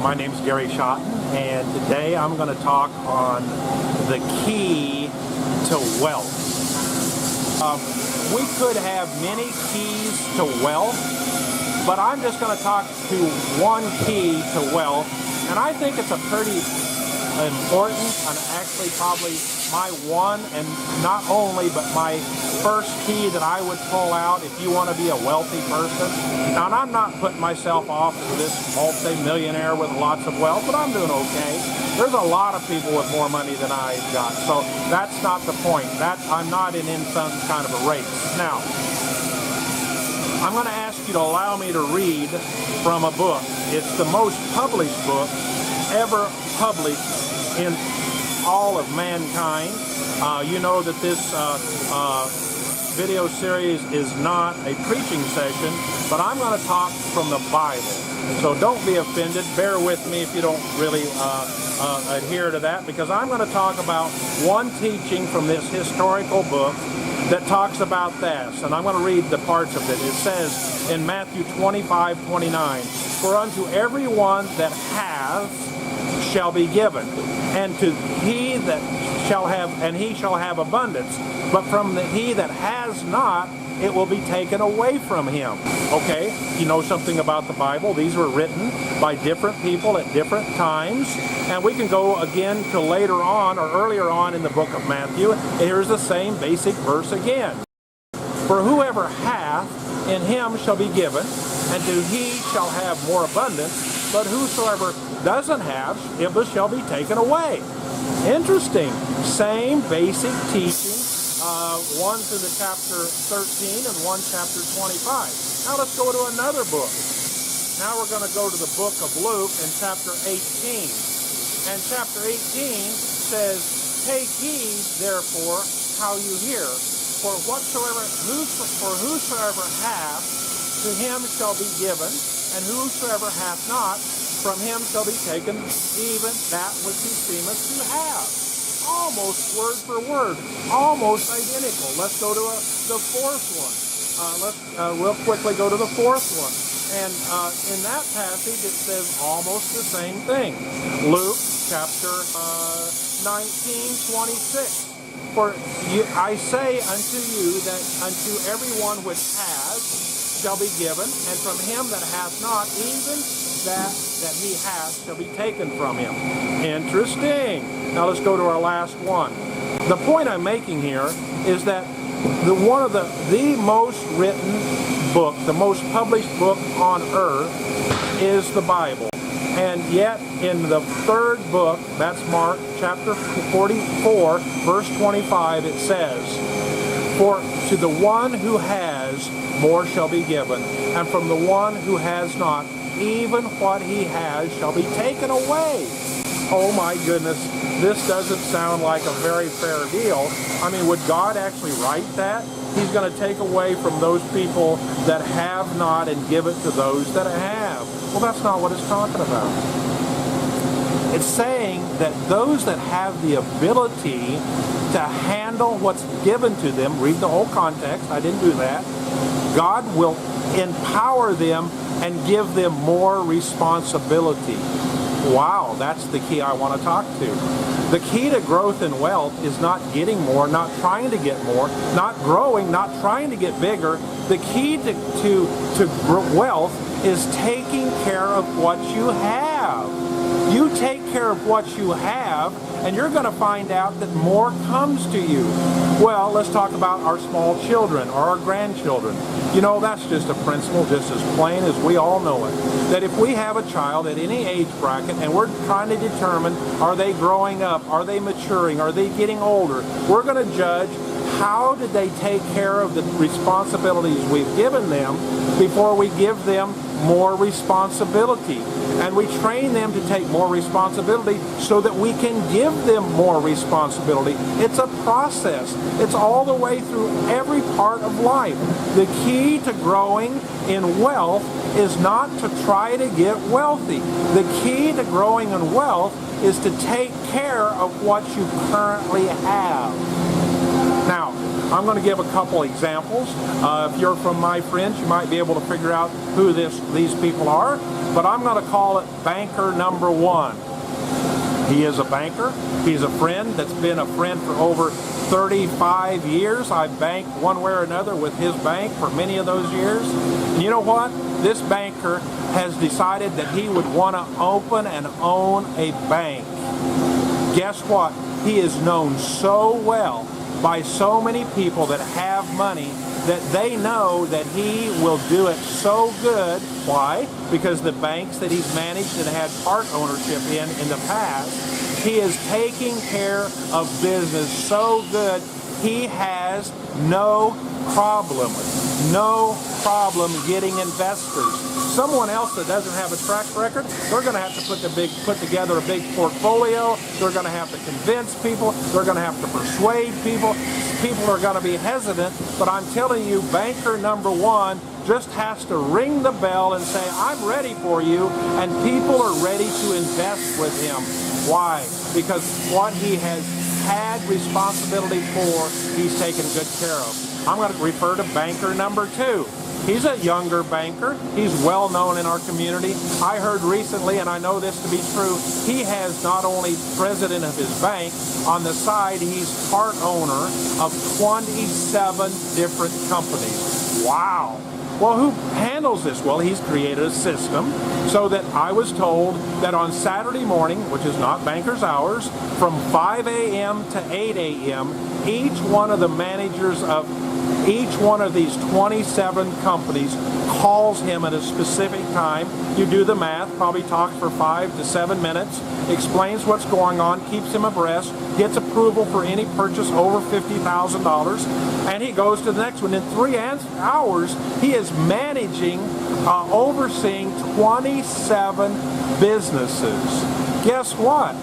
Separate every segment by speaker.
Speaker 1: My name's Gary Schotten, and today I'm going to talk on the key to wealth. We could have many keys to wealth, but I'm just going to talk to one key to wealth, and I think it's a pretty important, and actually probably my one, and not only, but my first key that I would pull out if you want to be a wealthy person. Now, and I'm not putting myself off as this multi-millionaire with lots of wealth, but I'm doing okay. There's a lot of people with more money than I've got, so that's not the point. I'm not in some kind of a race. Now, I'm going to ask you to allow me to read from a book. It's the most published book ever published in all of mankind. You know that this video series is not a preaching session, but I'm going to talk from the Bible. So don't be offended. Bear with me if you don't really adhere to that, because I'm going to talk about one teaching from this historical book that talks about this, and I'm going to read the parts of it. It says in Matthew 25:29, "For unto everyone that hath shall be given, and to he that shall have, and he shall have abundance. But from he that has not, it will be taken away from him." Okay, you know something about the Bible. These were written by different people at different times, and we can go again to later on or earlier on in the book of Matthew. Here's the same basic verse again. "For whoever hath, in him shall be given, and to he shall have more abundance. But whosoever doesn't have, it shall be taken away." Interesting. Same basic teaching. One to the chapter 13 and one chapter 25. Now let's go to another book. Now we're going to go to the book of Luke in chapter 18. And chapter 18 says, "Take heed, therefore, how you hear. For whosoever hath, to him shall be given, and whosoever hath not, from him shall be taken even that which he seemeth to have." Almost word for word, almost identical. Let's go to the fourth one. Let's real quickly go to the fourth one. And in that passage it says almost the same thing. Luke chapter 19:26. "For I say unto you that unto everyone which has shall be given, and from him that hath not, even that he hath shall be taken from him." Interesting. Now let's go to our last one. The point I'm making here is that one of the most written book, the most published book on earth is the Bible. And yet in the third book, that's Mark chapter 44, verse 25, it says, "For to the one who has, more shall be given, and from the one who has not, even what he has shall be taken away." Oh my goodness, this doesn't sound like a very fair deal. I mean, would God actually write that? He's going to take away from those people that have not and give it to those that have. Well, that's not what it's talking about. It's saying that those that have the ability to handle what's given to them, read the whole context, I didn't do that, God will empower them and give them more responsibility. Wow, that's the key I want to talk to. The key to growth and wealth is not getting more, not trying to get more, not growing, not trying to get bigger. The key to wealth is taking care of what you have. You take care of what you have, and you're going to find out that more comes to you. Well, let's talk about our small children or our grandchildren. You know, that's just a principle just as plain as we all know it. That if we have a child at any age bracket and we're trying to determine, are they growing up, are they maturing, are they getting older, we're going to judge how did they take care of the responsibilities we've given them before we give them more responsibility. And we train them to take more responsibility so that we can give them more responsibility. It's a process. It's all the way through every part of life. The key to growing in wealth is not to try to get wealthy. The key to growing in wealth is to take care of what you currently have. Now, I'm going to give a couple examples. If you're from my friends, you might be able to figure out who these people are, but I'm going to call it banker number one. He is a banker. He's a friend that's been a friend for over 35 years. I've banked one way or another with his bank for many of those years. And you know what? This banker has decided that he would want to open and own a bank. Guess what? He is known so well by so many people that have money that they know that he will do it so good. Why? Because the banks that he's managed and had part ownership in the past, he is taking care of business so good, he has no problem getting investors. Someone else that doesn't have a track record, they're going to have to put together a big portfolio. They're going to have to convince people. They're going to have to persuade people. People are going to be hesitant. But I'm telling you, banker number one just has to ring the bell and say, I'm ready for you, and people are ready to invest with him. Why? Because what he has had responsibility for, he's taken good care of. I'm going to refer to banker number two. He's a younger banker. He's well known in our community. I heard recently, and I know this to be true, he has not only president of his bank, on the side he's part owner of 27 different companies. Wow. Well, who handles this? Well, he's created a system so that I was told that on Saturday morning, which is not banker's hours, from 5 a.m. to 8 a.m., each one of the managers of each one of these 27 companies calls him at a specific time. You do the math, probably talks for 5 to 7 minutes, explains what's going on, keeps him abreast, gets approval for any purchase over $50,000, and he goes to the next one. In 3 hours, he is managing, overseeing 27 businesses. Guess what?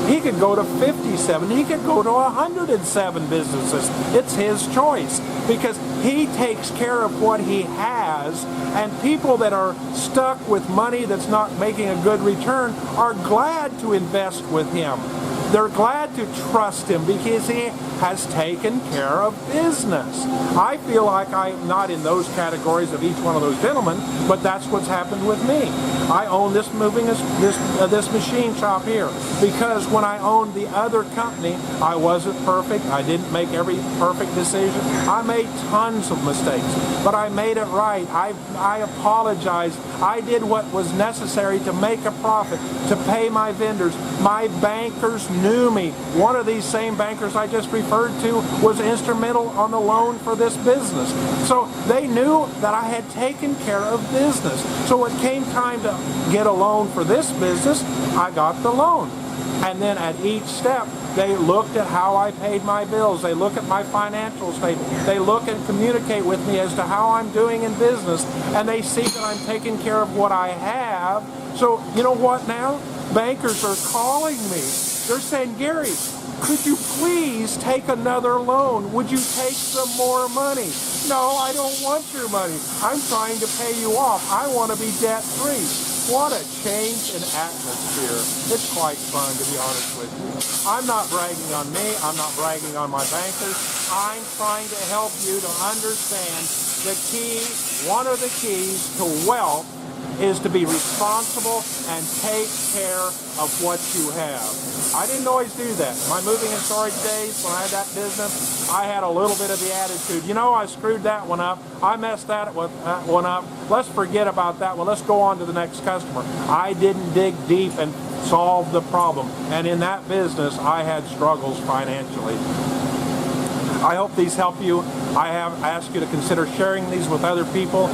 Speaker 1: He could go to 57. He could go to 107 businesses. It's his choice because he takes care of what he has, and people that are stuck with money that's not making a good return are glad to invest with him. They're glad to trust him because he has taken care of business. I feel like I'm not in those categories of each one of those gentlemen, but that's what's happened with me. I own this this machine shop here because when I owned the other company, I wasn't perfect. I didn't make every perfect decision. I made tons of mistakes, but I made it right. I apologized. I did what was necessary to make a profit, to pay my vendors. My bankers knew me. One of these same bankers I just referred to was instrumental on the loan for this business. So they knew that I had taken care of business. So when it came time to get a loan for this business, I got the loan. And then at each step, they looked at how I paid my bills. They look at my financial statement. They look and communicate with me as to how I'm doing in business. And they see that I'm taking care of what I have. So you know what now? Bankers are calling me. They're saying, Gary, could you please take another loan? Would you take some more money? No, I don't want your money. I'm trying to pay you off. I want to be debt-free. What a change in atmosphere. It's quite fun, to be honest with you. I'm not bragging on me. I'm not bragging on my bankers. I'm trying to help you to understand the key, one of the keys to wealth is to be responsible and take care of what you have. I didn't always do that. My moving and storage days, when I had that business, I had a little bit of the attitude, you know, I screwed that one up. I messed that one up. Let's forget about that one. Let's go on to the next customer. I didn't dig deep and solve the problem. And in that business, I had struggles financially. I hope these help you. I have asked you to consider sharing these with other people.